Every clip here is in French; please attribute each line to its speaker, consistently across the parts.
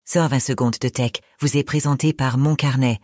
Speaker 1: Sors 20 secondes de tech vous est présenté par Mon Carnet.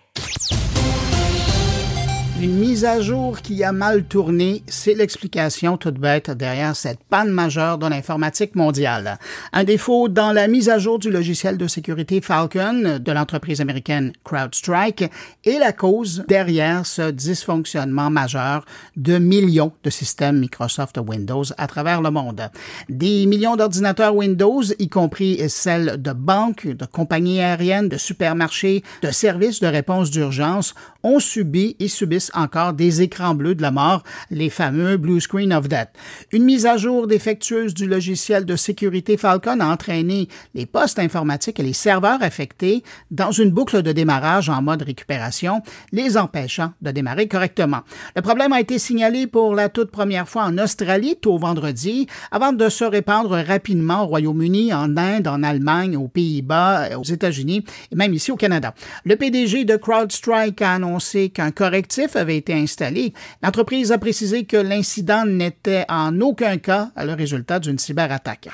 Speaker 2: Une mise à jour qui a mal tourné, c'est l'explication toute bête derrière cette panne majeure de l'informatique mondiale. Un défaut dans la mise à jour du logiciel de sécurité Falcon de l'entreprise américaine CrowdStrike est la cause derrière ce dysfonctionnement majeur de millions de systèmes Microsoft Windows à travers le monde. Des millions d'ordinateurs Windows, y compris celles de banques, de compagnies aériennes, de supermarchés, de services de réponse d'urgence, ont subi et subissent encore des écrans bleus de la mort, les fameux Blue Screen of Death. Une mise à jour défectueuse du logiciel de sécurité Falcon a entraîné les postes informatiques et les serveurs affectés dans une boucle de démarrage en mode récupération, les empêchant de démarrer correctement. Le problème a été signalé pour la toute première fois en Australie tôt vendredi, avant de se répandre rapidement au Royaume-Uni, en Inde, en Allemagne, aux Pays-Bas, aux États-Unis et même ici au Canada. Le PDG de CrowdStrike a annoncé qu'un correctif avait été installé. L'entreprise a précisé que l'incident n'était en aucun cas le résultat d'une cyberattaque.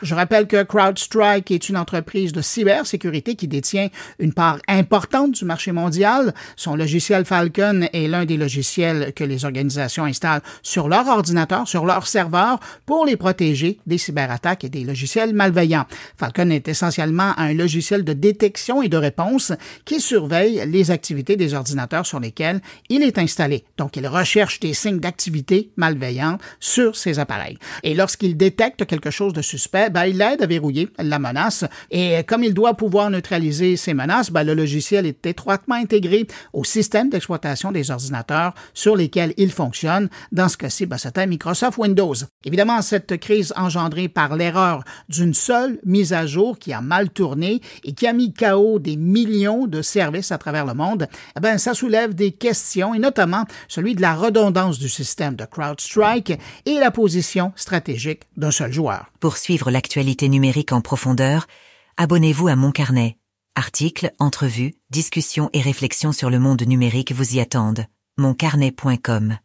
Speaker 2: Je rappelle que CrowdStrike est une entreprise de cybersécurité qui détient une part importante du marché mondial. Son logiciel Falcon est l'un des logiciels que les organisations installent sur leur ordinateur, sur leur serveur, pour les protéger des cyberattaques et des logiciels malveillants. Falcon est essentiellement un logiciel de détection et de réponse qui surveille les activités des ordinateurs sur lesquels il est installé. Donc, il recherche des signes d'activité malveillante sur ces appareils. Et lorsqu'il détecte quelque chose de suspect, il l'aide à verrouiller la menace. Et comme il doit pouvoir neutraliser ces menaces, le logiciel est étroitement intégré au système d'exploitation des ordinateurs sur lesquels il fonctionne. Dans ce cas-ci, c'était Microsoft Windows. Évidemment, cette crise engendrée par l'erreur d'une seule mise à jour qui a mal tourné et qui a mis KO des millions de services à travers le monde, ça soulève des questions, et notamment celui de la redondance du système de CrowdStrike et la position stratégique d'un seul joueur.
Speaker 1: Pour suivre l'actualité numérique en profondeur, abonnez-vous à Mon Carnet. Articles, entrevues, discussions et réflexions sur le monde numérique vous y attendent. moncarnet.com